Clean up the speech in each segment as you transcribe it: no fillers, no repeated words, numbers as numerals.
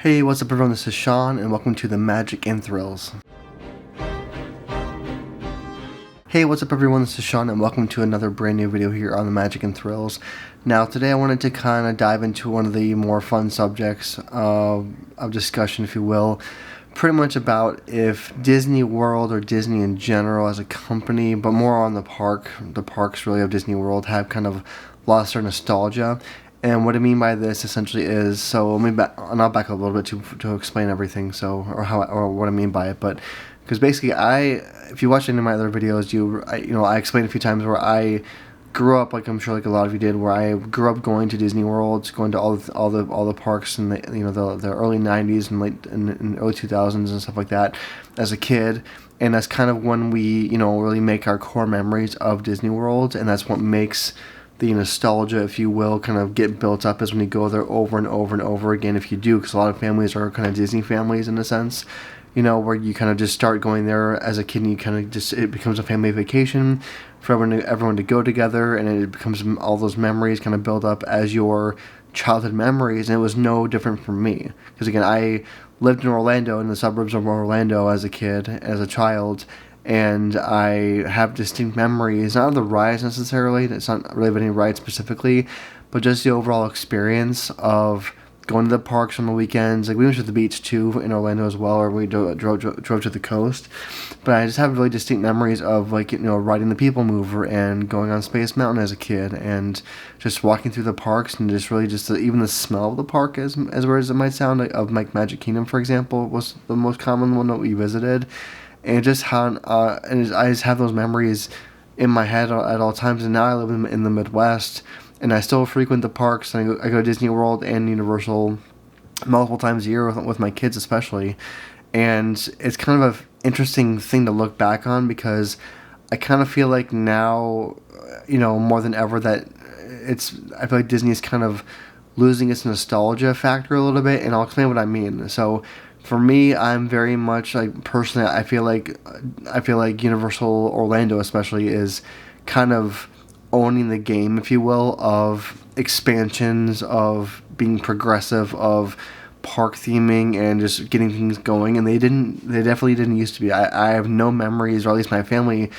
Hey, what's up everyone, this is Sean, and welcome to the Magic and Thrills. Hey, what's up everyone, this is Sean, and welcome to another brand new video here on the Magic and Thrills. Now, today I wanted to kind of dive into one of the more fun subjects of discussion, if you will, pretty much about if Disney World or Disney in general as a company, but more on the parks really of Disney World have kind of lost their nostalgia. And what I mean by this essentially is, so let me and I'll back up a little bit to explain everything, or what I mean by it. But because basically, if you watch any of my other videos, I explained a few times where I grew up, like I'm sure like a lot of you did, where I grew up going to Disney World, going to all the parks in the early '90s and early 2000s and stuff like that as a kid. And that's kind of when we really make our core memories of Disney World, and that's what makes the nostalgia, if you will, kind of get built up, is when you go there over and over and over again, if you do, because a lot of families are kind of Disney families in a sense, where you kind of just start going there as a kid and you kind of just, it becomes a family vacation for everyone to go together, and it becomes all those memories kind of build up as your childhood memories. And it was no different for me, because again, I lived in Orlando, in the suburbs of Orlando as a kid, as a child, and I have distinct memories, not of the rides necessarily, it's not really of any ride specifically, but just the overall experience of going to the parks on the weekends. Like, we went to the beach too in Orlando as well, or we drove to the coast. But I just have really distinct memories of, like, riding the People Mover and going on Space Mountain as a kid, and just walking through the parks, and just really even the smell of the park, as weird as it might sound, of Magic Kingdom, for example, was the most common one that we visited. And just how, I just have those memories in my head at all times. And now I live in the Midwest, and I still frequent the parks. And I go to Disney World and Universal multiple times a year with my kids especially. And it's kind of an interesting thing to look back on, because I kind of feel like now, more than ever, that I feel like Disney is kind of losing its nostalgia factor a little bit. And I'll explain what I mean. So, for me, I'm very much, like, personally, I feel like Universal Orlando especially is kind of owning the game, if you will, of expansions, of being progressive, of park theming, and just getting things going. And they definitely didn't used to be. I have no memories, or at least my family,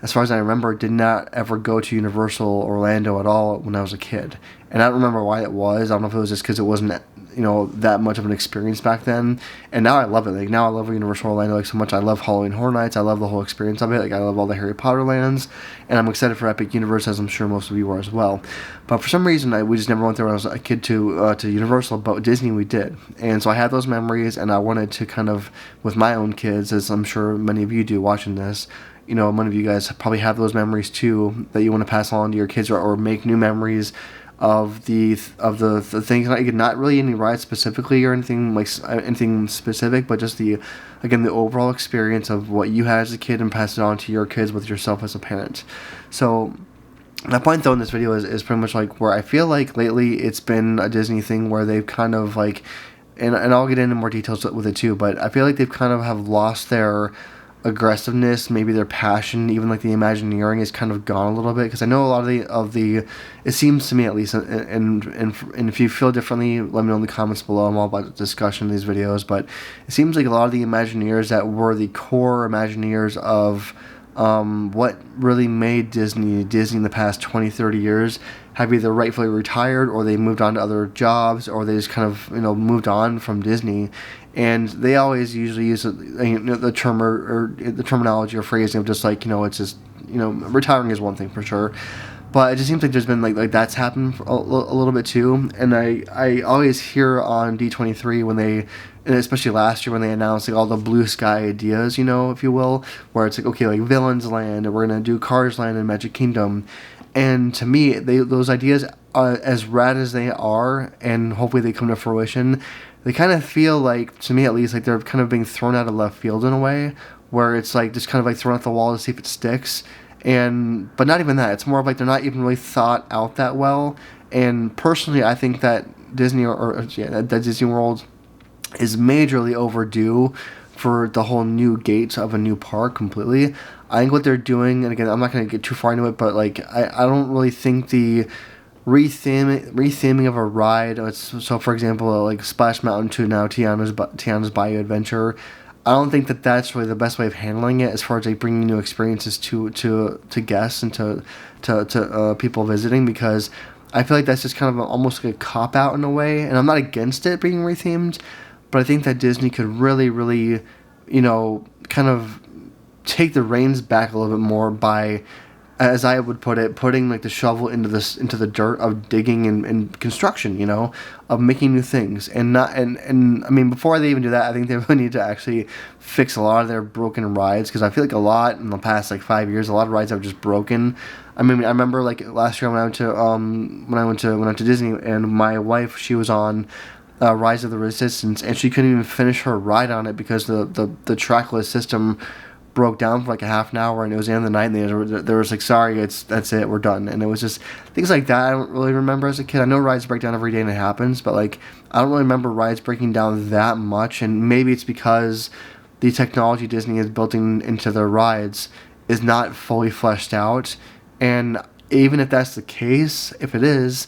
as far as I remember, did not ever go to Universal Orlando at all when I was a kid. And I don't remember why it was. I don't know if it was just because it wasn't, that much of an experience back then. And now I love it. Like, now I love Universal Orlando, like, so much. I love Halloween Horror Nights. I love the whole experience of it. Like, I love all the Harry Potter lands. And I'm excited for Epic Universe, as I'm sure most of you are as well. But for some reason, we just never went there when I was a kid to Universal. But Disney, we did. And so I had those memories, and I wanted to kind of, with my own kids, as I'm sure many of you do watching this, many of you guys probably have those memories too, that you want to pass along to your kids, or make new memories of the things, like, not really any rides specifically or anything anything specific, but just the overall experience of what you had as a kid, and pass it on to your kids with yourself as a parent. So my point though in this video is pretty much like where I feel like lately it's been a Disney thing where they've kind of like, and I'll get into more details with it too, but I feel like they've kind of have lost their aggressiveness, maybe their passion, even like the Imagineering is kind of gone a little bit. Because I know a lot of the it seems to me at least, and if you feel differently, let me know in the comments below. I'm all about discussion in these videos, but it seems like a lot of the Imagineers that were the core Imagineers of what really made Disney in the past 20-30 years have either rightfully retired, or they moved on to other jobs, or they just kind of moved on from Disney. And they always usually use the term or the terminology or phrasing of just like, it's just, retiring is one thing for sure. But it just seems like there's been like that's happened a little bit too. And I always hear on D23 when they, and especially last year when they announced like all the blue sky ideas, if you will, where it's like, okay, like Villains Land, and we're going to do Cars Land and Magic Kingdom. And to me, those ideas, as rad as they are, and hopefully they come to fruition, they kind of feel like, to me at least, like they're kind of being thrown out of left field in a way, where it's like just kind of like thrown at the wall to see if it sticks. But not even that. It's more of like they're not even really thought out that well. And personally, I think that Disney that Disney World is majorly overdue for the whole new gate of a new park completely. I think what they're doing, and again, I'm not going to get too far into it, but like I don't really think retheming of a ride. So for example, like Splash Mountain to now Tiana's Bayou Adventure. I don't think that that's really the best way of handling it as far as like bringing new experiences to guests and to people visiting, because I feel like that's just kind of almost like a cop out in a way. And I'm not against it being rethemed, but I think that Disney could really, really, kind of take the reins back a little bit more by, as I would put it, putting like the shovel into the dirt of digging and construction, of making new things, and not and I mean, before they even do that, I think they really need to actually fix a lot of their broken rides, because I feel like a lot in the past like 5 years, a lot of rides have just broken. I mean, I remember like last year when I went to Disney, and my wife, she was on Rise of the Resistance, and she couldn't even finish her ride on it because the trackless system broke down for like a half an hour, and it was the end of the night, and they was like, sorry, that's it, we're done. And it was just things like that I don't really remember as a kid. I know rides break down every day and it happens, but like I don't really remember rides breaking down that much. And maybe it's because the technology Disney is building into their rides is not fully fleshed out. And even if that's the case, if it is,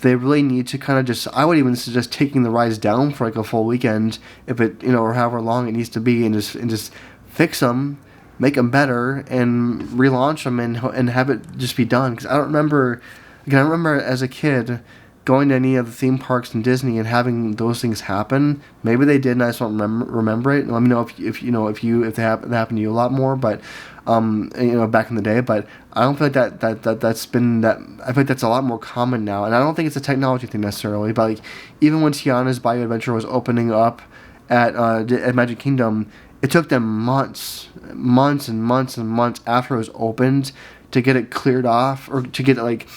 they really need to kind of just, I would even suggest taking the rides down for like a full weekend, if it, or however long it needs to be, and just fix them, make them better, and relaunch them, and have it just be done. Because I remember as a kid going to any of the theme parks in Disney and having those things happen. Maybe they did, and I just don't remember it. Let me know if they happened to you a lot more. But back in the day. But I don't feel like that's been that. I feel like that's a lot more common now, and I don't think it's a technology thing necessarily. But like even when Tiana's Bayou Adventure was opening up at Magic Kingdom, it took them months and months and months after it was opened to get it cleared off, or to get it like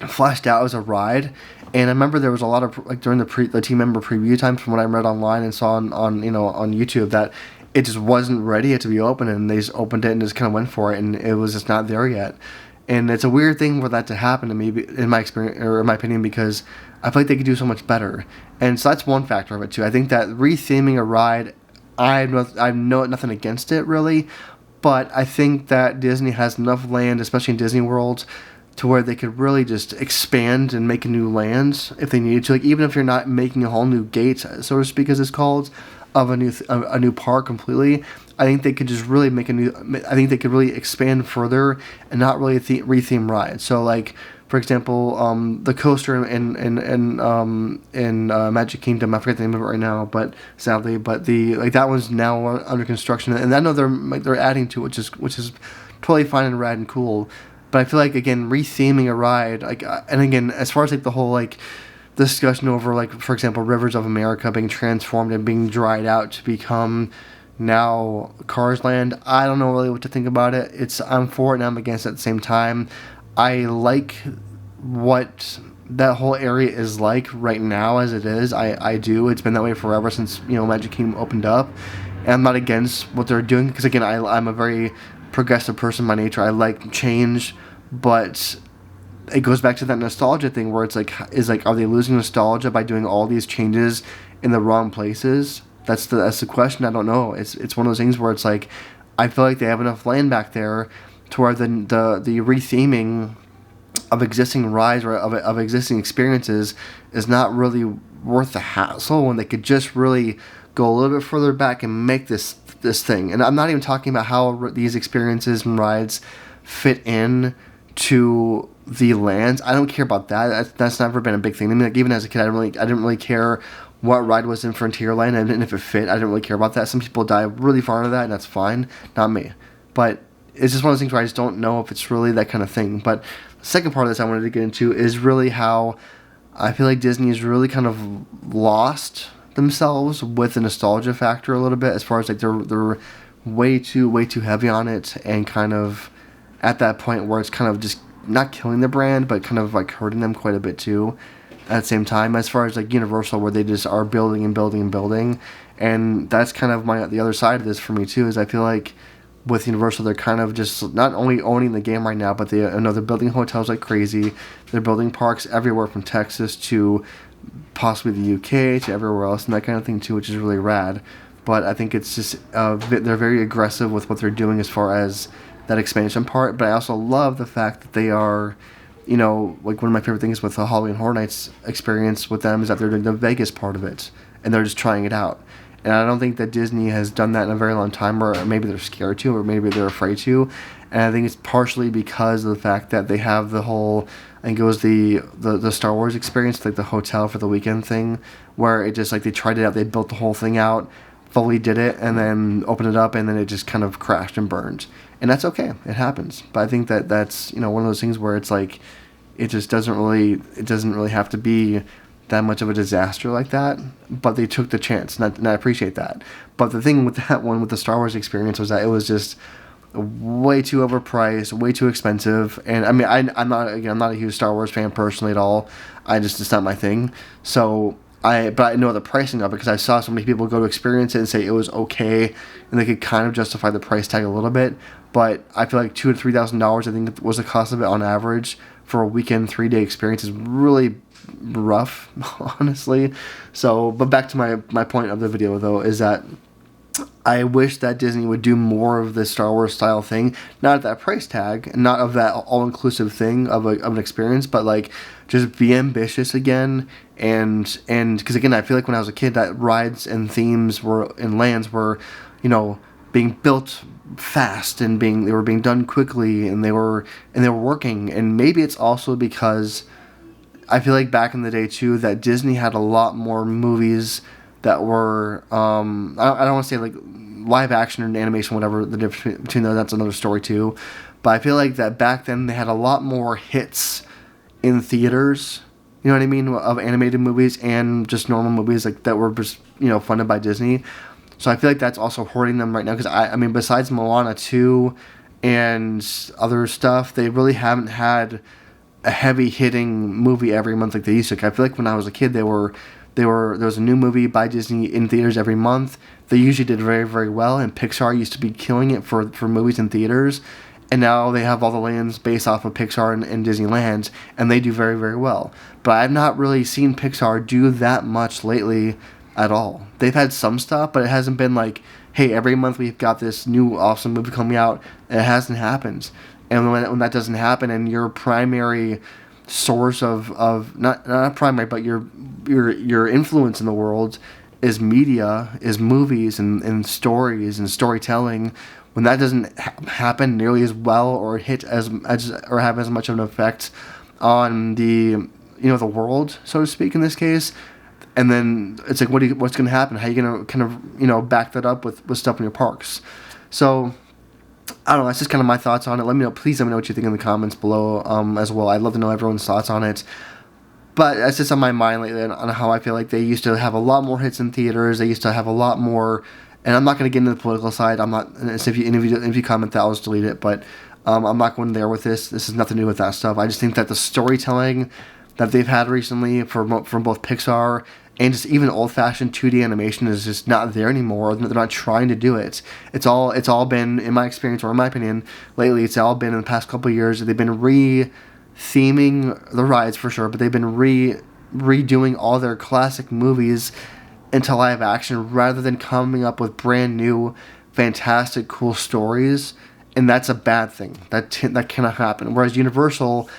fleshed out as a ride. And I remember there was a lot of like during the team member preview time, from what I read online and saw on YouTube, that it just wasn't ready to be open, and they just opened it and just kind of went for it, and it was just not there yet. And it's a weird thing for that to happen to me, in my experience, or in my opinion, because I feel like they could do so much better. And so that's one factor of it too. I think that retheming a ride, I know nothing against it really, but I think that Disney has enough land, especially in Disney World, to where they could really just expand and make new lands if they needed to. Like even if you're not making a whole new gate, so to speak, as it's called, of a new park completely, I think they could just really I think they could really expand further and not really retheme rides. So like, for example, the coaster in Magic Kingdom, I forget the name of it right now, but sadly, that one's now under construction, and I know they're adding to it, which is totally fine and rad and cool. But I feel like, again, retheming a ride, like, and again, as far as like the whole like discussion over, like, for example, Rivers of America being transformed and being dried out to become now Cars Land, I don't know really what to think about it. I'm for it and I'm against it at the same time. I like what that whole area is like right now as it is. I do. It's been that way forever since Magic Kingdom opened up, and I'm not against what they're doing, because again, I'm a very progressive person by nature. I like change, but it goes back to that nostalgia thing where it's like, are they losing nostalgia by doing all these changes in the wrong places? That's the question. I don't know. It's one of those things where it's like, I feel like they have enough land back there to where the retheming of existing rides, or of existing experiences, is not really worth the hassle, when they could just really go a little bit further back and make this thing. And I'm not even talking about how these experiences and rides fit in to the lands. I don't care about that. That's never been a big thing. I mean, like, even as a kid, I didn't really care what ride was in Frontierland, and if it fit, I didn't really care about that. Some people dive really far into that, and that's fine. Not me. But it's just one of those things where I just don't know if it's really that kind of thing. But the second part of this I wanted to get into is really how I feel like Disney has really kind of lost themselves with the nostalgia factor a little bit, as far as like they're way too heavy on it, and kind of at that point where it's kind of just not killing the brand, but kind of like hurting them quite a bit too at the same time, as far as like Universal, where they just are building and building and building. And that's kind of the other side of this for me too, is I feel like with Universal, they're kind of just not only owning the game right now, but they're building hotels like crazy. They're building parks everywhere from Texas to possibly the UK to everywhere else, and that kind of thing too, which is really rad. But I think it's just they're very aggressive with what they're doing as far as that expansion part. But I also love the fact that they are you know, like one of my favorite things with the Halloween Horror Nights experience with them is that they're doing the Vegas part of it, and they're just trying it out. And I don't think that Disney has done that in a very long time, or maybe they're scared to, or maybe they're afraid to. And I think it's partially because of the fact that they have the whole, I think it was the Star Wars experience, like the hotel for the weekend thing, where it just like they tried it out, they built the whole thing out, fully did it, and then opened it up, and then it just kind of crashed and burned. And that's okay, it happens. But I think that that's, you know, one of those things where it's like, it just doesn't really have to be that much of a disaster like that, but they took the chance, and I appreciate that. But the thing with that one, with the Star Wars experience, was that it was just way too overpriced, way too expensive. And I mean, I'm not a huge Star Wars fan personally at all. It's not my thing. So but I know the pricing of it because I saw so many people go to experience it and say it was okay, and they could kind of justify the price tag a little bit. But I feel like $2,000 to $3,000, I think, was the cost of it on average for a weekend 3-day experience is really rough, honestly. So, but back to my point of the video though, is that I wish that Disney would do more of the Star Wars style thing, not at that price tag, not of that all-inclusive thing of an experience, but like just be ambitious again. And because again, I feel like when I was a kid, that rides and themes and lands were, you know, being built fast and they were being done quickly, and they were working. And maybe it's also because I feel like back in the day too that Disney had a lot more movies that were I don't want to say like live action and animation, whatever the difference between those, that's another story too. But I feel like that back then they had a lot more hits in theaters, you know what I mean, of animated movies and just normal movies like that were just, you know, funded by Disney. So I feel like that's also hurting them right now because I mean, besides Moana 2 and other stuff, they really haven't had a heavy hitting movie every month like they used to. I feel like when I was a kid, there was a new movie by Disney in theaters every month. They usually did very, very well, and Pixar used to be killing it for movies in theaters. And now they have all the lands based off of Pixar and Disneyland, and they do very, very well. But I've not really seen Pixar do that much lately at all. They've had some stuff, but it hasn't been like, hey, every month we've got this new awesome movie coming out. It hasn't happened. And when that doesn't happen, and your primary source of not primary, but your influence in the world is media, is movies and stories and storytelling, when that doesn't happen nearly as well or hit as or have as much of an effect on the the world, so to speak, in this case, and then it's like what's going to happen? How are you going to kind of back that up with stuff in your parks? So I don't know. That's just kind of my thoughts on it. Please let me know what you think in the comments below as well. I'd love to know everyone's thoughts on it. But that's just on my mind lately on how I feel like they used to have a lot more hits in theaters. They used to have a lot more, and I'm not going to get into the political side. I'm not. So if you comment that, I'll just delete it. But I'm not going there with this. This has nothing to do with that stuff. I just think that the storytelling that they've had recently from both Pixar and just even old-fashioned 2D animation is just not there anymore. They're not trying to do it. It's all been, in my experience or in my opinion, lately, it's all been in the past couple of years. They've been re-theming the rides for sure, but they've been redoing all their classic movies into live action rather than coming up with brand new, fantastic, cool stories. And that's a bad thing. That cannot happen. Whereas Universal,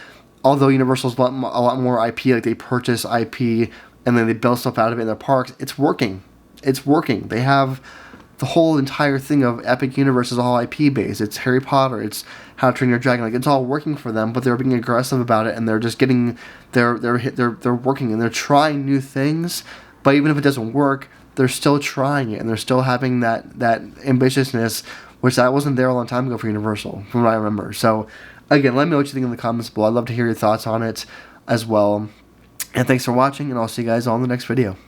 although Universal's a lot more IP, like they purchase IP and then they build stuff out of it in their parks, it's working. It's working. They have the whole entire thing of Epic Universe is all IP based. It's Harry Potter. It's How to Train Your Dragon. Like, it's all working for them, but they're being aggressive about it, and they're just getting they're working and they're trying new things. But even if it doesn't work, they're still trying it, and they're still having that ambitiousness, which that wasn't there a long time ago for Universal, from what I remember. So again, let me know what you think in the comments below. I'd love to hear your thoughts on it as well. And thanks for watching, and I'll see you guys all in the next video.